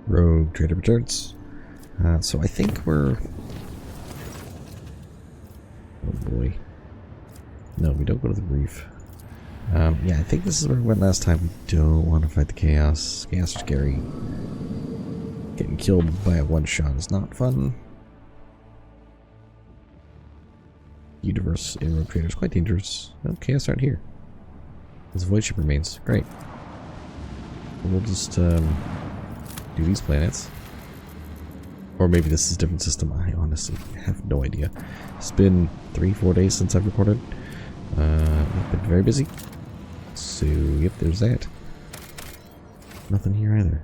Rogue Trader returns. So I think we're... Oh boy. No, we don't go to the reef. Yeah, I think this is where we went last time. We don't want to fight the chaos. Chaos is scary. Getting killed by a one-shot is not fun. Universe in Rogue Trader is quite dangerous. No, chaos aren't here. This void ship remains. Great. We'll just do these planets. Or maybe this is a different system. I honestly have no idea. It's been 3-4 days since I've recorded. I've been very busy. So, yep, there's that. Nothing here either.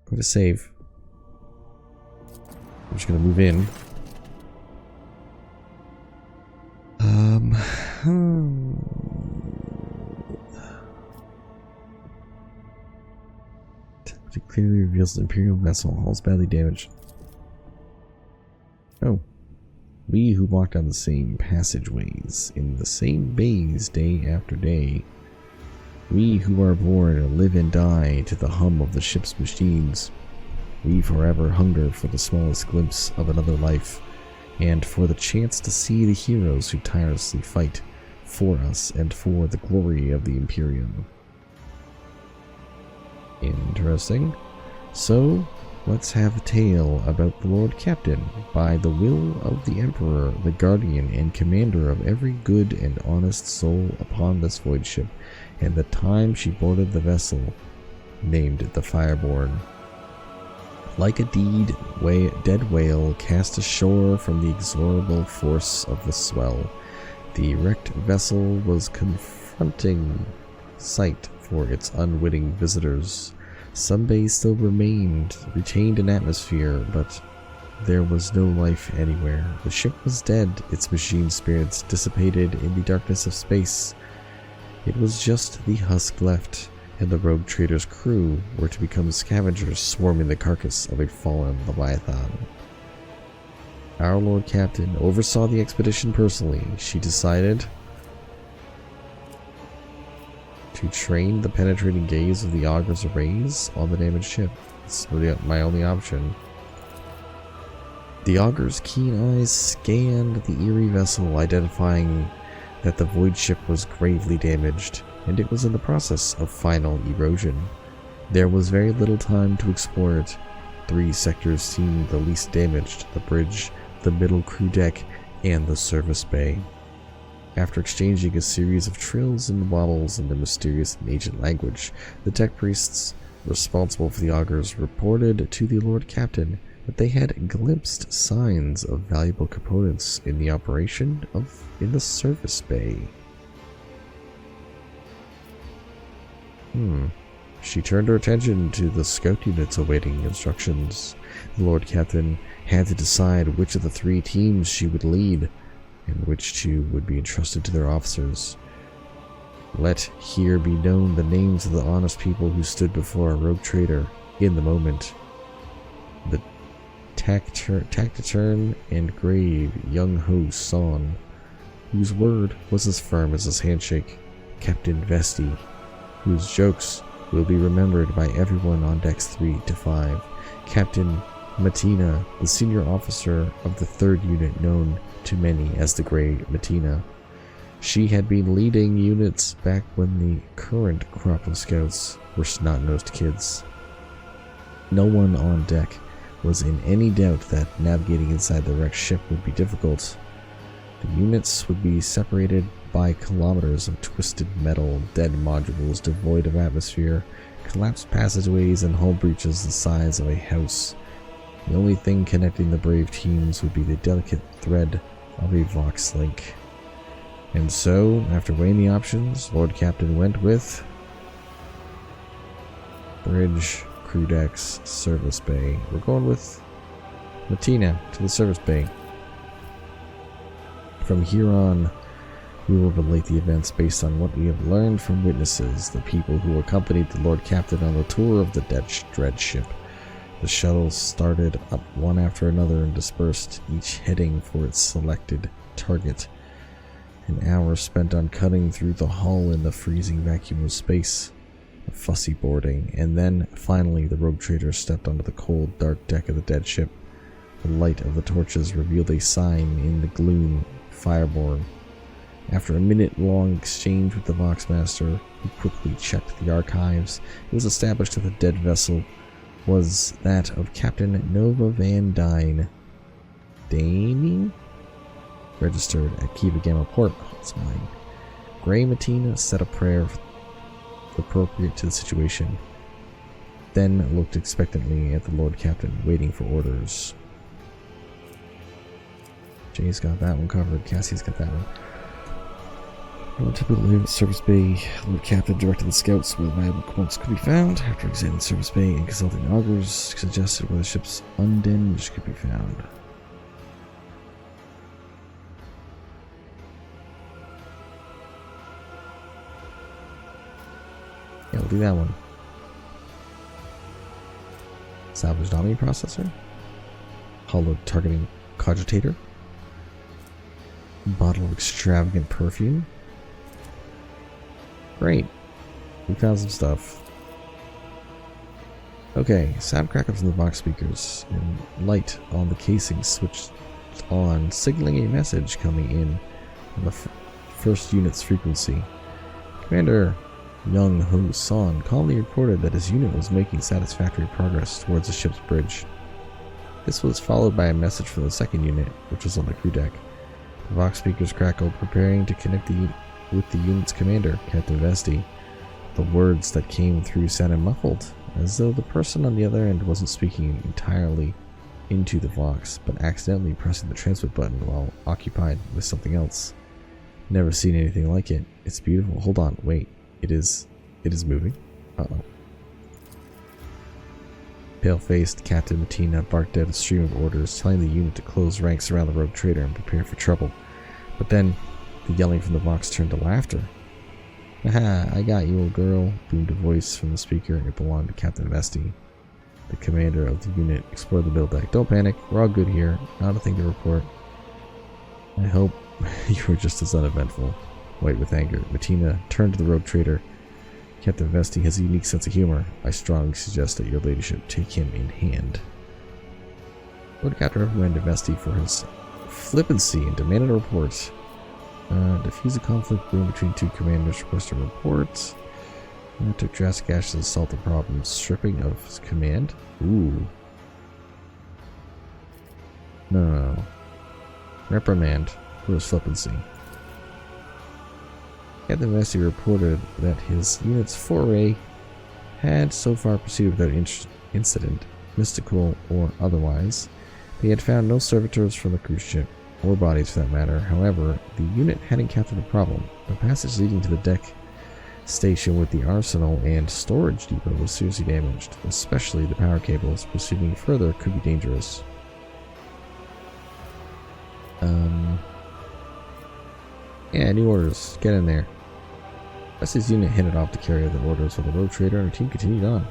Go to save. I'm just gonna move in. It clearly reveals the Imperial vessel. All is badly damaged. Oh. We who walk down the same passageways, in the same bays day after day. We who are born live and die to the hum of the ship's machines. We forever hunger for the smallest glimpse of another life, and for the chance to see the heroes who tirelessly fight for us and for the glory of the Imperium. Interesting. So, let's have a tale about the Lord Captain. By the will of the Emperor, the guardian and commander of every good and honest soul upon this void ship, and the time she boarded the vessel, named the Fireborn. Like a dead whale cast ashore from the inexorable force of the swell, the wrecked vessel was confronting sight for its unwitting visitors. Some bays still retained an atmosphere, but there was no life anywhere. The ship was dead, its machine spirits dissipated in the darkness of space. It was just the husk left, and the Rogue Trader's crew were to become scavengers swarming the carcass of a fallen Leviathan. Our Lord Captain oversaw the expedition personally. She decided to train the penetrating gaze of the Auger's arrays on the damaged ship. It's really my only option. The Auger's keen eyes scanned the eerie vessel, identifying that the void ship was gravely damaged, and it was in the process of final erosion. There was very little time to explore it. 3 sectors seemed the least damaged: the bridge, the middle crew deck, and the service bay. After exchanging a series of trills and wobbles in the mysterious and ancient language, the tech priests responsible for the Augurs reported to the Lord Captain that they had glimpsed signs of valuable components in the operation in the service bay. She turned her attention to the scout units awaiting instructions. The Lord Captain had to decide which of the 3 teams she would lead, and which 2 would be entrusted to their officers. Let here be known the names of the honest people who stood before a Rogue Trader in the moment. The taciturn and grave young Ho Son, whose word was as firm as his handshake. Captain Vesti, whose jokes will be remembered by everyone on decks 3 to 5. Captain Matina, the senior officer of the 3rd unit known to many as the Grey Matina. She had been leading units back when the current crop of scouts were snot-nosed kids. No one on deck was in any doubt that navigating inside the wrecked ship would be difficult. The units would be separated by kilometers of twisted metal, dead modules devoid of atmosphere, collapsed passageways, and hull breaches the size of a house. The only thing connecting the brave teams would be the delicate thread of a Vox link. And so, after weighing the options, Lord Captain went with bridge, crew decks, service bay. We're going with Matina to the service bay. From here on, we will relate the events based on what we have learned from witnesses, the people who accompanied the Lord Captain on the tour of the dread ship. The shuttles started up one after another and dispersed, each heading for its selected target. An hour spent on cutting through the hull in the freezing vacuum of space. fussy boarding, and then finally the rogue trader stepped onto the cold, dark deck of the dead ship. The light of the torches revealed a sign in the gloom, Fireborn. After a minute-long exchange with the Voxmaster, who quickly checked the archives, it was established that the dead vessel was that of Captain Nova Van Dyne. Dane? Registered at Kiva Gamma Port. It's mine. Gray Matina said a prayer appropriate to the situation, then looked expectantly at the Lord Captain, waiting for orders. Jay's got that one covered. Cassie's got that one. Typically, Service Bay, Lord Captain directed the scouts where the valuable components could be found. After examining Service Bay and consulting augurs, suggested where the ship's undamaged could be found. Yeah, we'll do that one. Salvaged Omni Processor. Hollowed Targeting Cogitator. Bottle of extravagant perfume. Great. We found some stuff. Okay, sound crackle from the Vox speakers, and light on the casing switched on, signaling a message coming in on the first unit's frequency. Commander Young Ho Son calmly reported that his unit was making satisfactory progress towards the ship's bridge. This was followed by a message from the second unit, which was on the crew deck. The Vox speakers crackled, preparing to connect with the unit's commander, Captain Vesti. The words that came through sounded muffled, as though the person on the other end wasn't speaking entirely into the Vox, but accidentally pressing the transmit button while occupied with something else. Never seen anything like it. It's beautiful. Hold on, wait. It is moving. Uh-oh. Pale-faced Captain Matina barked out a stream of orders, telling the unit to close ranks around the rogue trader and prepare for trouble. But then, the yelling from the Vox turned to laughter. "Aha, I got you, old girl," boomed a voice from the speaker, and it belonged to Captain Vesti. The commander of the unit explored the build deck. "Don't panic, we're all good here. Not a thing to report." "I hope you were just as uneventful." White with anger, Matina turned to the rogue trader. "Captain Vesti has a unique sense of humor. I strongly suggest that your ladyship take him in hand." Lord Captain recommended Vesti for his flippancy and demanded a report. Diffuse a conflict brewing between two commanders, request a report. Took drastic actions to solve the problem. Stripping of his command? Ooh. No. Reprimand for his flippancy. Captain Vesti reported that his unit's foray had so far proceeded without incident, mystical or otherwise. They had found no servitors from the cruise ship, or bodies for that matter. However, the unit had encountered a problem. The passage leading to the deck station with the arsenal and storage depot was seriously damaged, especially the power cables. Proceeding further could be dangerous. Yeah, new orders. Get in there. Vesti's unit headed off to carry out the orders while the rogue trader and her team continued on.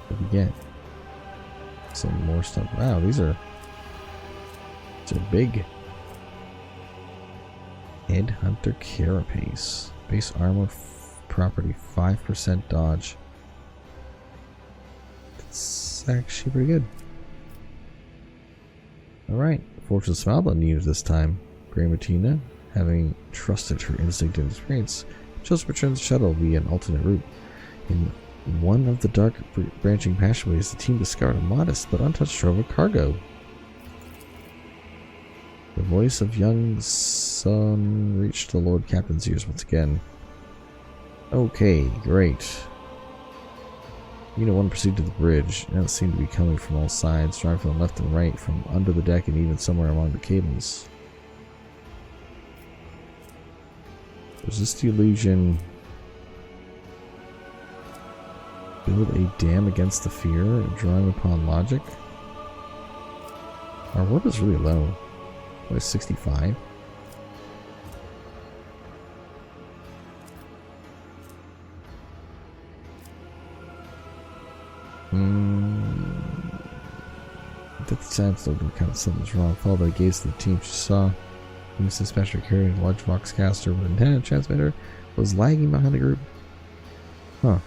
What do we get? Some more stuff. Wow, these are big. Headhunter Carapace. Base armor property 5% dodge. That's actually pretty good. Alright, Fortune smiled on you this time. Gray Matina, having trusted her instinct and experience, chose to return the shuttle via an alternate route. In one of the dark branching passageways, the team discovered a modest but untouched trove of cargo. The voice of young son reached the Lord Captain's ears once again. Okay, great. Unit 1 proceeded to the bridge. Now it seemed to be coming from all sides, driving from left and right, from under the deck and even somewhere along the cables. Resist the illusion. Build a dam against the fear, drawing upon logic. Our warp is really low. What is 65? That sounds like kind of something's wrong. Followed by the gaze of the team she saw. Miss Dispatcher carrying a large Voxcaster with an antenna transmitter Was lagging behind the group? Huh.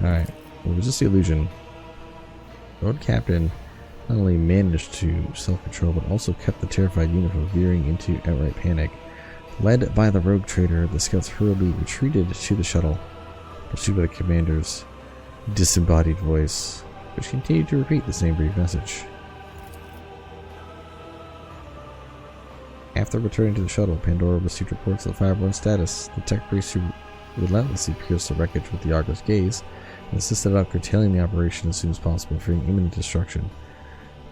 Alright. Well, it was just the illusion. Road Captain not only managed to self-control, but also kept the terrified unit from veering into outright panic. Led by the rogue trader, the scouts hurriedly retreated to the shuttle, pursued by the commander's disembodied voice, which continued to repeat the same brief message. After returning to the shuttle, Pandora received reports of the Fireborn status. The tech priest who relentlessly pierced the wreckage with the Argus gaze and insisted on curtailing the operation as soon as possible, fearing imminent destruction.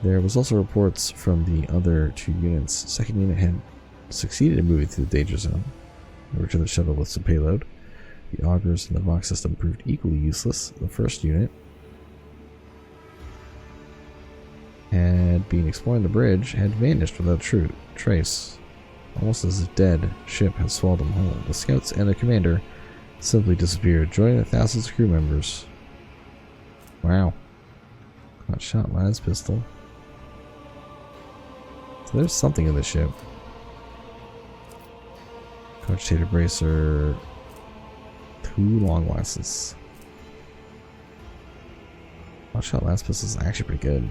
There was also reports from the other two units. Second unit had succeeded in moving through the danger zone. They returned the shuttle with some payload. The augers and the Vox system proved equally useless. The first unit had been exploring the bridge, had vanished without trace. Almost as if dead ship had swallowed them whole. The scouts and their commander simply disappeared, joining the thousands of crew members. Wow. Got shot las pistol. So there's something in the ship. Cogitator bracer. 2 long lasts. Hot shot las pistol is actually pretty good.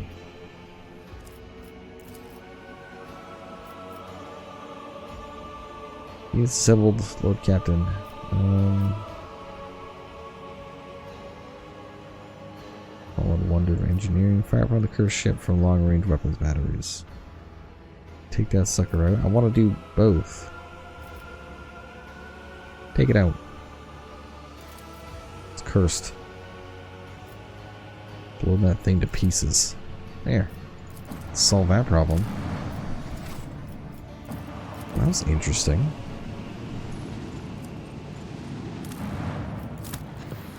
He's disabled, Lord Captain. Fallen Wonder of Engineering. Fire upon the cursed ship from long-range weapons batteries. Take that sucker out. I want to do both. Take it out. It's cursed. Blow that thing to pieces. There. Solve that problem. That was interesting.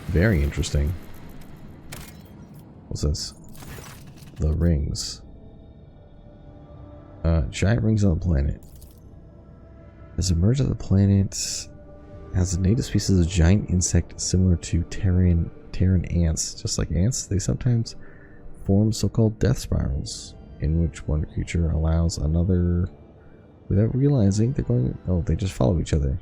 Very interesting. What's this? The rings. Giant rings on the planet. Has emerged on the planet as a native species of giant insect similar to Terran ants. Just like ants, they sometimes form so-called death spirals, in which one creature allows another without realizing they're going. Oh, they just follow each other.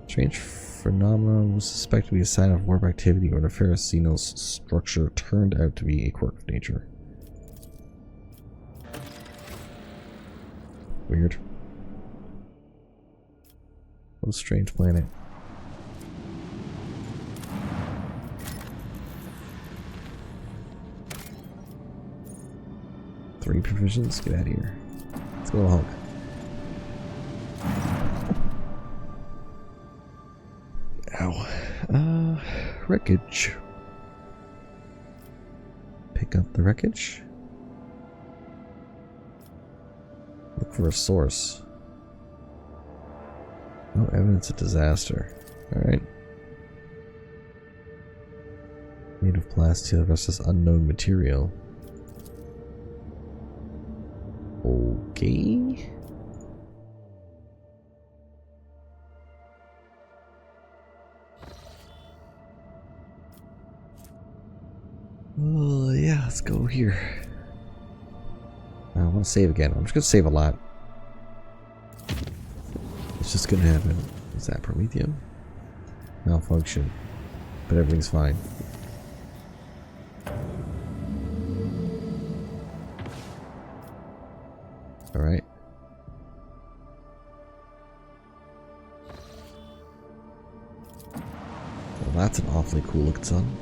Strange phenomenon was suspected to be a sign of warp activity, or nefarious Xenos structure turned out to be a quirk of nature. Weird. What a strange planet. Three provisions? Get out of here. Let's go to Hulk. Ow. Wreckage. Pick up the wreckage. Look for a source. No evidence of disaster. Alright. Made of plasteel versus unknown material. Okay. Oh, yeah, let's go here. I want to save again. I'm just going to save a lot. It's just going to happen. Is that Promethium? Malfunction. But everything's fine. Alright. Well, that's an awfully cool looking sun.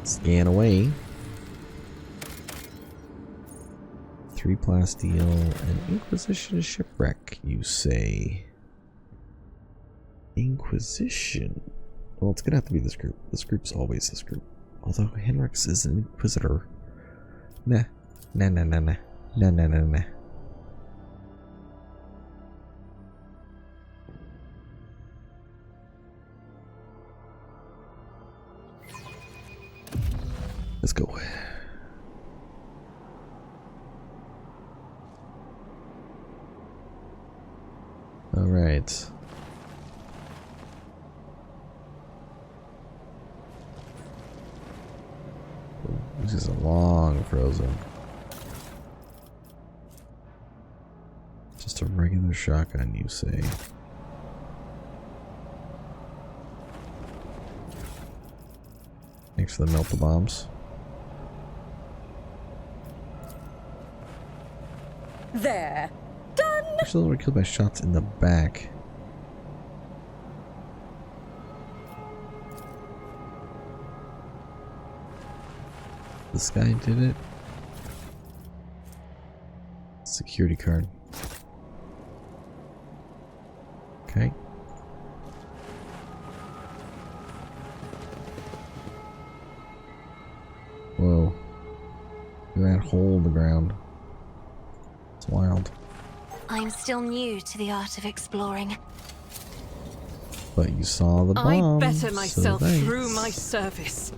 Scan away. 3 plasteel and Inquisition shipwreck, you say? Inquisition? Well, it's gonna have to be this group. This group's always this group. Although Henrix is an Inquisitor. Nah. Nah. Let's go. All right. This is a long frozen. regular shotgun, you say? Thanks for the melt the bombs. There. Done! Actually, we're killed by shots in the back. This guy did it. Security card. Okay. Whoa. Look at that hole in the ground. It's wild. I'm still new to the art of exploring. But you saw the bomb. I better myself so through my service.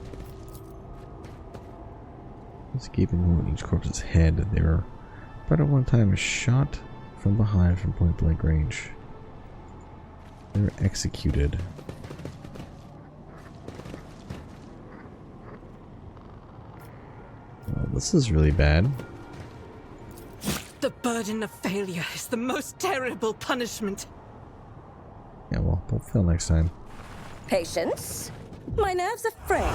Escaping each corpse's head, they were but at one time shot from behind from point blank range. They were executed. Well, this is really bad. The burden of failure is the most terrible punishment. Yeah, well, don't fail next time. Patience. My nerves are frayed.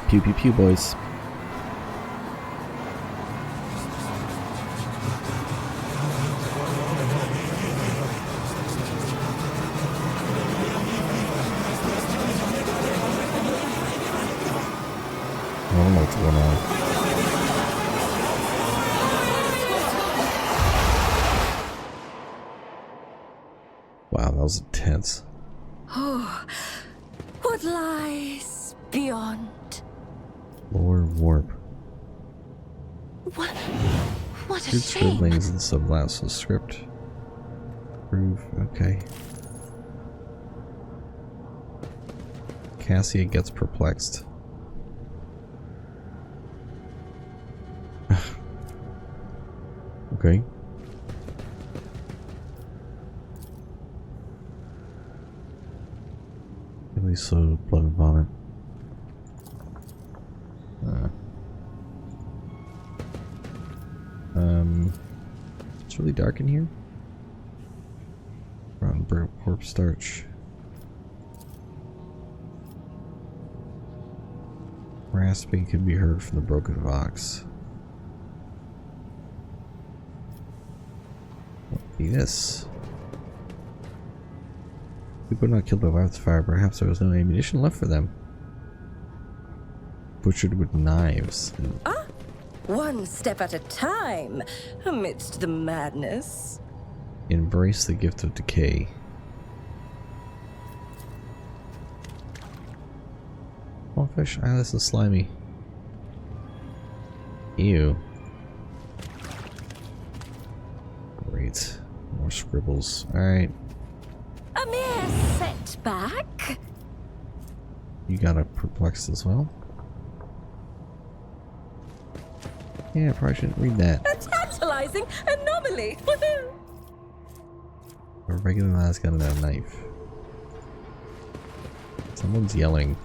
Pew pew pew, boys. I don't know what's going on. Wow, that was intense. Oh, what lies beyond? Lower warp. What a Good shame. scribblings in the sublast of script. Prove, okay. Cassia gets perplexed. Okay. At least so blood and vomit. It's really dark in here. Rotten burnt corpse starch. Rasping can be heard from the broken vox. What be this? People not killed by wildfire. Perhaps there was no ammunition left for them. Butchered with knives. Ah, one step at a time, amidst the madness. Embrace the gift of decay. Oh, fish. Ah, this is slimy. Ew. Great. More scribbles. Alright. A mere setback. You got a perplexed as well? Yeah, I probably shouldn't read that. A tantalizing anomaly. Woohoo! A regular lad's got a knife. Someone's yelling.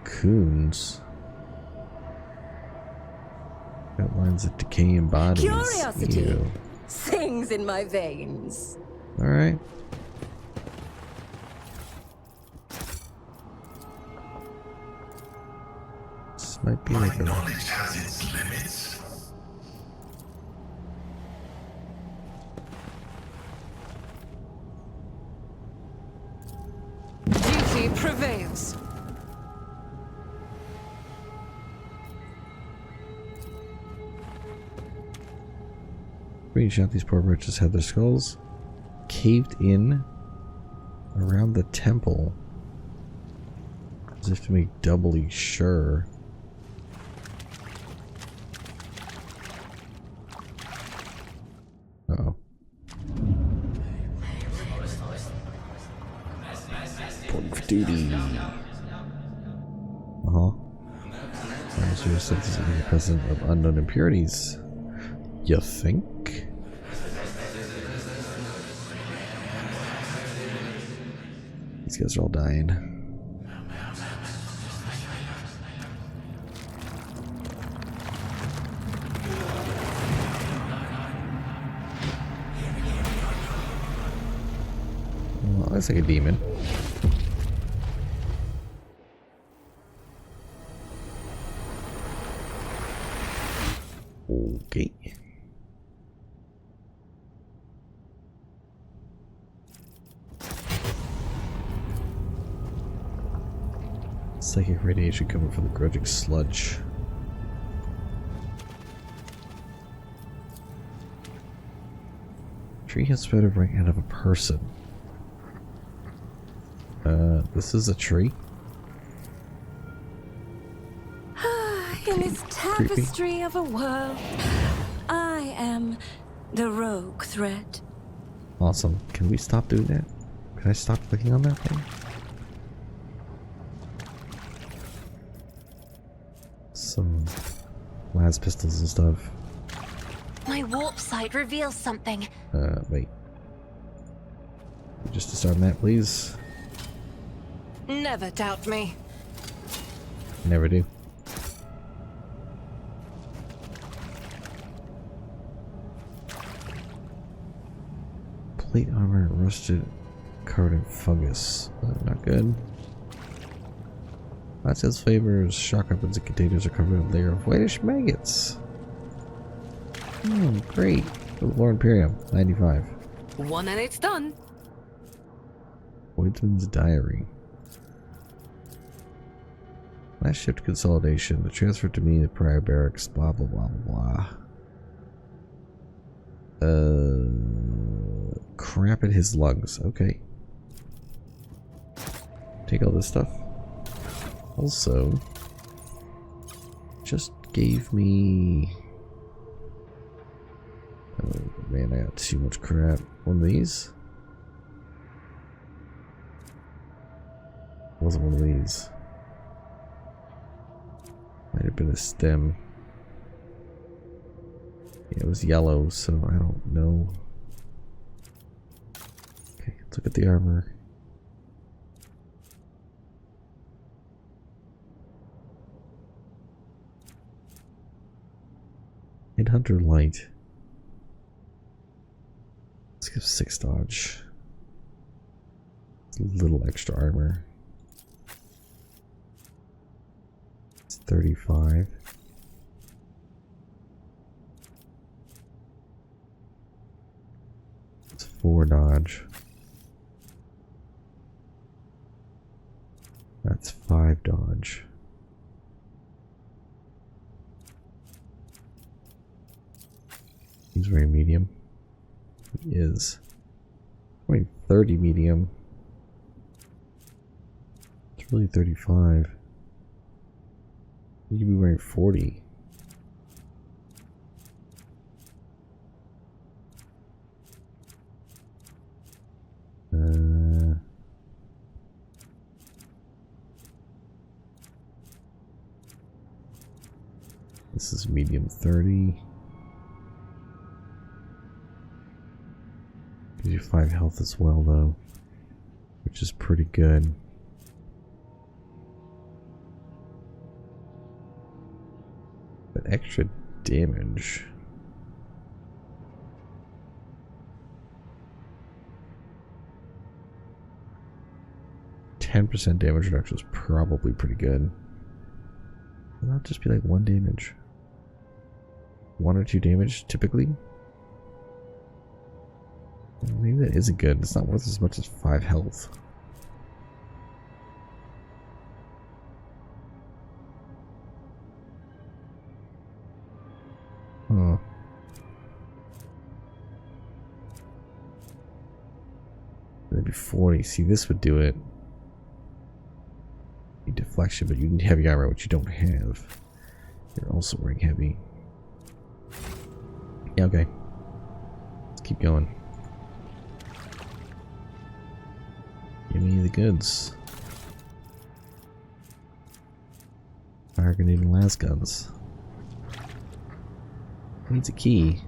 Cocoons. Outlines of decaying bodies. Curiosity Ew. sings in my veins. Alright. This might be like a... Knowledge has its limits. Duty prevails. Pretty shot these poor wretches had their skulls caved in around the temple as if to make doubly sure. Uh-oh. Reporting for duty. Uh-huh. Master says is the presence of unknown impurities. You think? These guys are all dying. Well, looks like a demon. Okay. Psychic radiation coming from the grudging sludge. Tree has spread a right out of a person. This is a tree. In this tapestry of a world, I am the rogue thread. Awesome. Can we stop doing that? Can I stop clicking on that thing? Some las pistols and stuff. My warp sight reveals something. Wait. Just disarm that, please. Never doubt me. Never do. Plate armor rusted, covered in fungus. Not good. Glasshouse flavors, shock weapons and containers are covered in a layer of whitish maggots. Great. Lore Imperium, 95. One and it's done. Woodsman's Diary. Last shift consolidation. The transfer to me, the prior barracks, blah blah blah blah blah. Crap in his lungs. Okay. Take all this stuff. Also, just gave me... Oh man, I got too much crap. One of these? Wasn't one of these. Might have been a stem. Yeah, it was yellow, so I don't know. Okay, let's look at the armor. Hunter Light. Let's give 6 dodge. It's a little extra armor. It's 35. It's 4 dodge. That's 5 dodge. He's very medium. He is. Wait, 30 medium. It's really 35. You could be wearing 40. This is medium 30. Gives you 5 health as well, though, which is pretty good. But extra damage. %10 damage reduction is probably pretty good. Why not just be like 1 damage? 1 or 2 damage typically? Maybe that isn't good. It's not worth as much as 5 health. Huh. That'd be 40. See, this would do it. Deflection, but you need heavy armor, which you don't have. You're also wearing heavy. Yeah, okay. Let's keep going. Give me the goods. Fire grenade and las guns. Needs a key.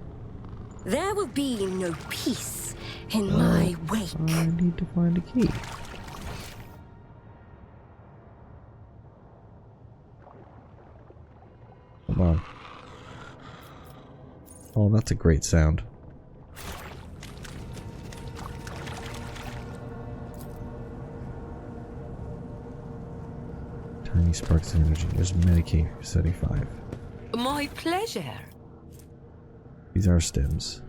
There will be no peace in my wake. I need to find a key. Come on. Oh, that's a great sound. Tiny sparks of energy. There's Medicaid for 75. My pleasure. These are stems.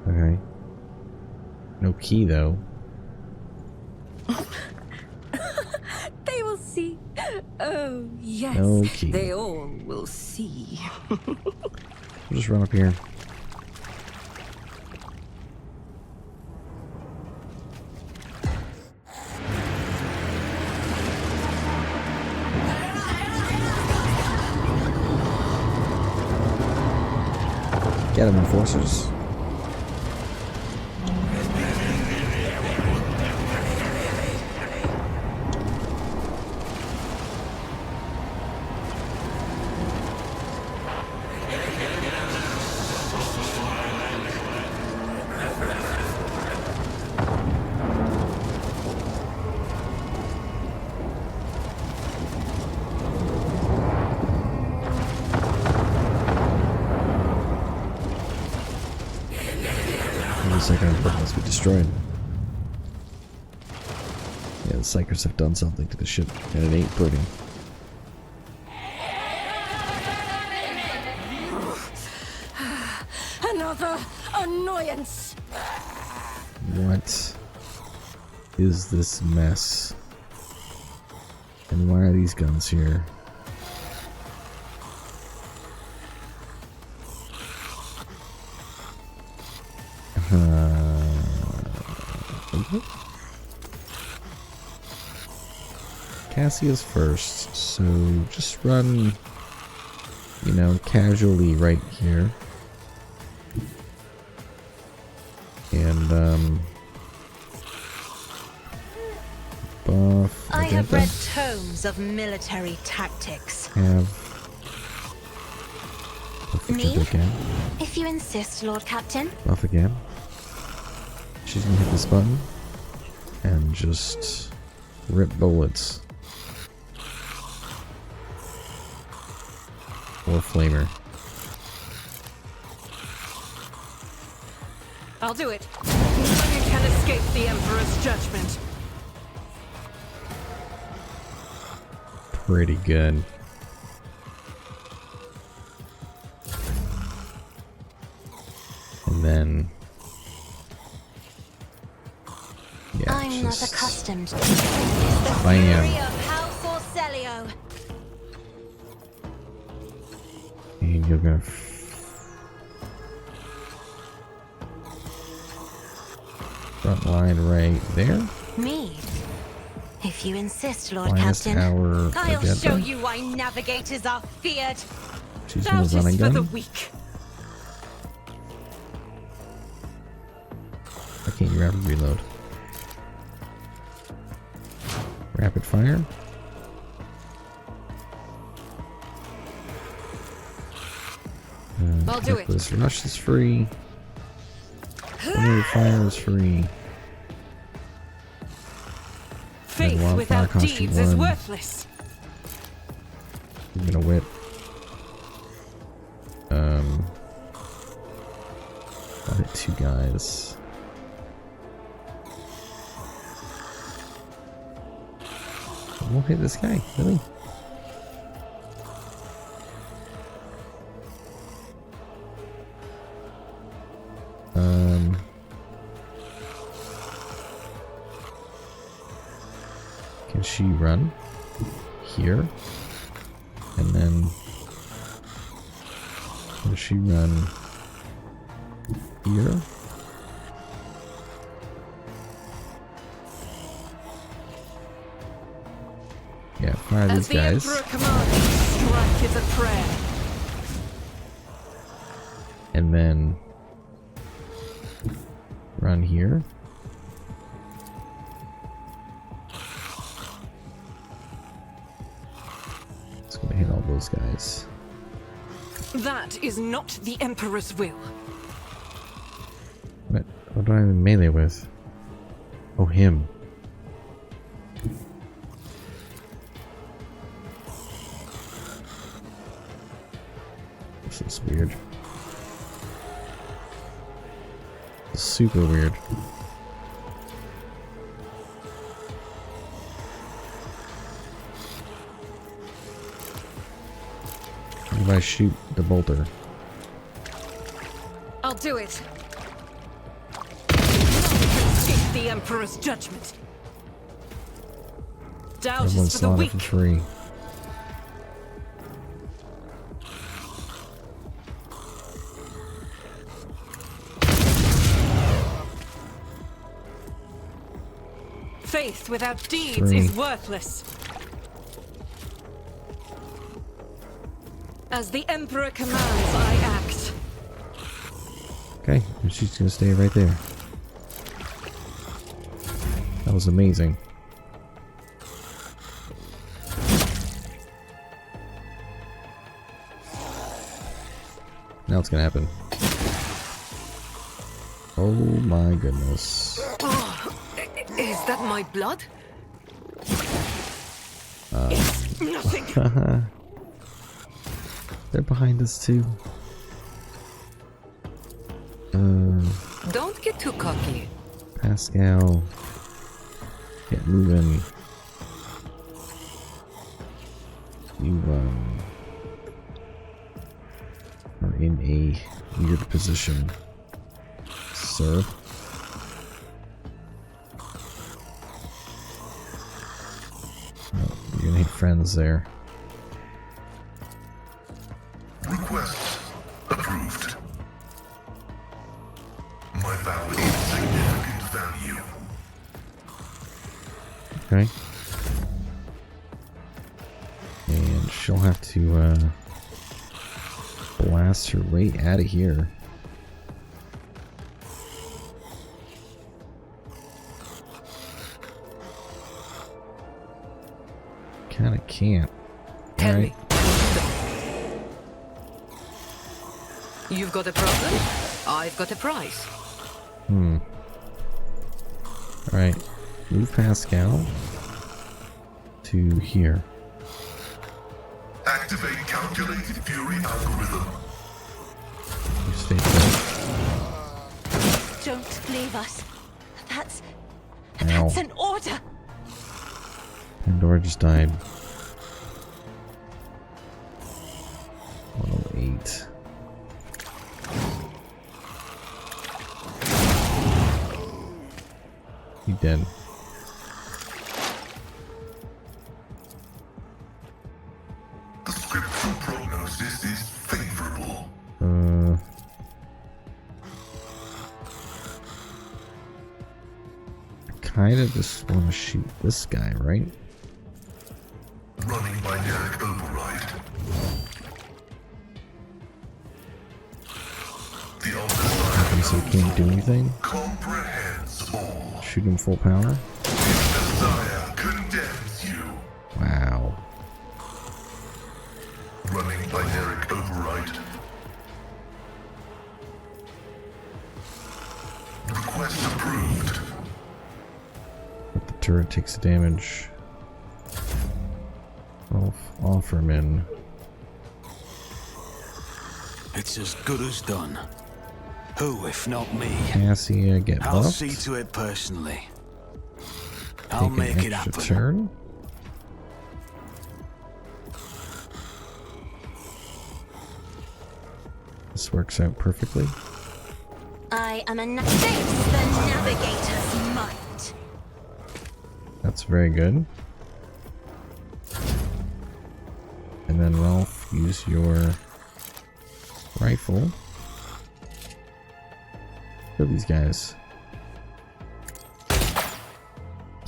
Okay. No key though. They will see. Oh, yes. No key. They all will see. We'll just run up here. Get them, enforcers. Second must be destroyed. Yeah, the psykers have done something to the ship, and it ain't pretty. Another annoyance. What is this mess? And why are these guns here? Cassia's first, so just run, you know, casually right here. And, buff. I have read tomes of military tactics. Have. Buff Me? again. If you insist, Lord Captain. Buff again. She's gonna hit this button and just rip bullets. Or flamer. I'll do it. None can escape the Emperor's judgment. Pretty good. And then yeah, I'm just not accustomed to this. The Bam. fury of House Orcelio. And you're gonna front line right there. Me. If you insist, Lord Minus Captain. our I'll agenda. show you why navigators are feared. She's gonna Doubt run is and for the gun. weak. I can't rapid reload. Rapid fire. I'll do it. This rush is free. Fire is free. Faith wildfire without cost you deeds is one. worthless. I'm gonna whip. I'll hit two guys. I won't hit this guy, really? Can she run here? And then can she run here? Yeah, fire As these the guys. Emperor commands, strike is a prayer. And then run here. It's gonna hit all those guys. That is not the Emperor's will. What do I have in melee with? Oh, him. This is weird. Super weird. If I shoot the bolter. I'll do it. Escape the Emperor's judgment. Doubt Everyone's is for the slotted weak. for free. Faith without deeds 3. is worthless. As the Emperor commands, I act. Okay, and she's gonna stay right there. That was amazing. Now it's gonna happen. Oh my goodness. Is that my blood? It's nothing. They're behind us too. Don't get too cocky. Pascal. Get moving. You are in a weird position, sir. Oh, you're gonna hit friends there. Request approved. My valid significant value. Okay. And she'll have to blast her way out of here. Kinda can't. Tell Alright. me. You've got a problem? I've got a prize. Alright. Move Pascal to here. Activate calculated fury algorithm. You stay put. Don't leave us. That's Ow. an order. Pandora just died. 108. You dead. The scriptural prognosis is favorable. I kinda just want to shoot this guy, right? Running binaric override. The Happens so he can't do anything. comprehends all. Shoot him full power. Desire condemns you. Wow. Running binaric override. Request approved. But the turret takes damage. Offerman. It's as good as done. Who, if not me? Cassia get I'll buffed. see to it personally. I'll Take make an it extra happen. turn. This works out perfectly. I am a face the navigator's might. That's very good. And then Ralph, use your rifle. Kill these guys.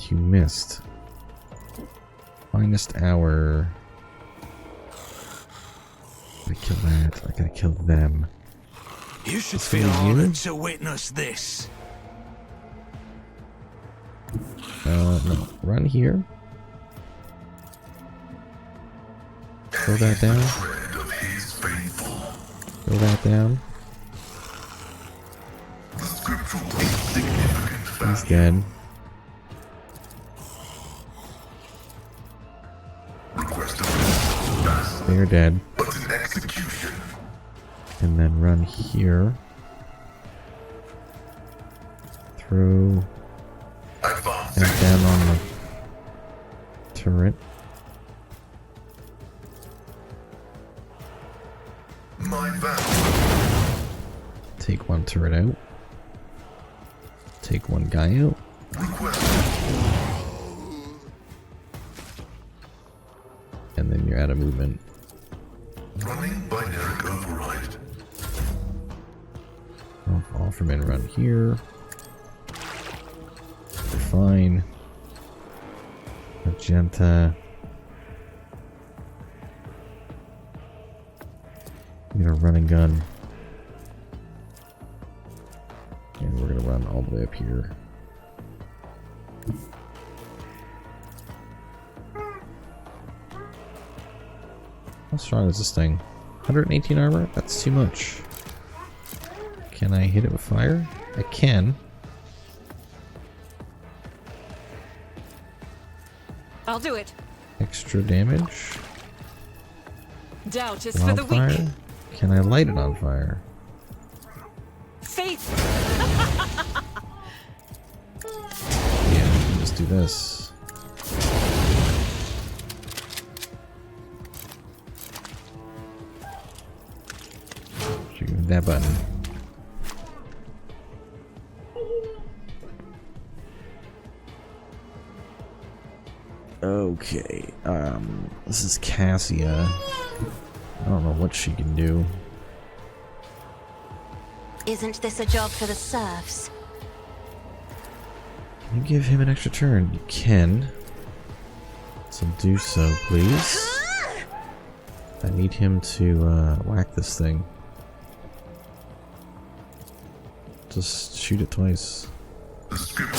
You missed. Finest hour. I kill that. I gotta kill them. You should It's feel gonna be you? honored to witness this. No. Run here. Throw that down. Tread of his faithful. Throw that down. The scriptural insignificant He's value. dead. Request of pass, They're dead. but in execution. And then run here. Throw Advancing. that down on the turret. My vow. Take one turret out. Take one guy out. Request. And then you're out of movement. Running binary override. Offerman, run here. You're fine. Magenta. I'm gonna run and gun. And we're gonna run all the way up here. How strong is this thing? 118 armor? That's too much. Can I hit it with fire? I can. I'll do it. Extra damage. Doubt is for the weak. Wildfire. Can I light it on fire? Faith. Yeah, just do this. Shoot that button. Okay, this is Cassia. I don't know what she can do. Isn't this a job for the serfs? Can you give him an extra turn? You can. So do so, please. I need him to whack this thing. Just shoot it twice. The scripture.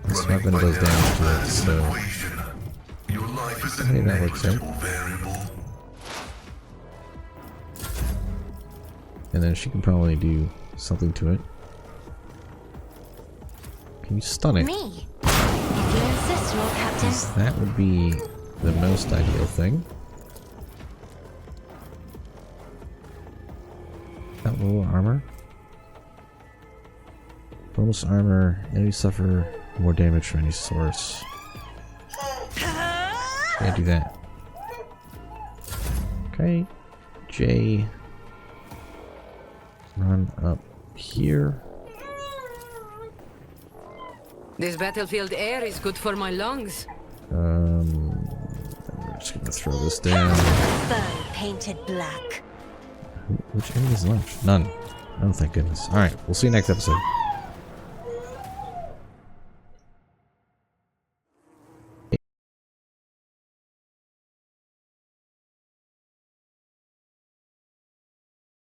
This Running weapon does binary damage to it, override is an so equation. Your life is a I think that works out. negligible variable. and then she can probably do something to it. Can you stun it? Me? If you insist, Lord Captain. 'Cause that would be the most ideal thing. That little armor. Bonus armor, enemies suffer more damage from any source. Yeah, do that. Okay. J. Run up here. This battlefield air is good for my lungs. I'm just gonna throw this down. Foe painted black. Which enemies left? None. Oh, thank goodness. Alright, we'll see you next episode.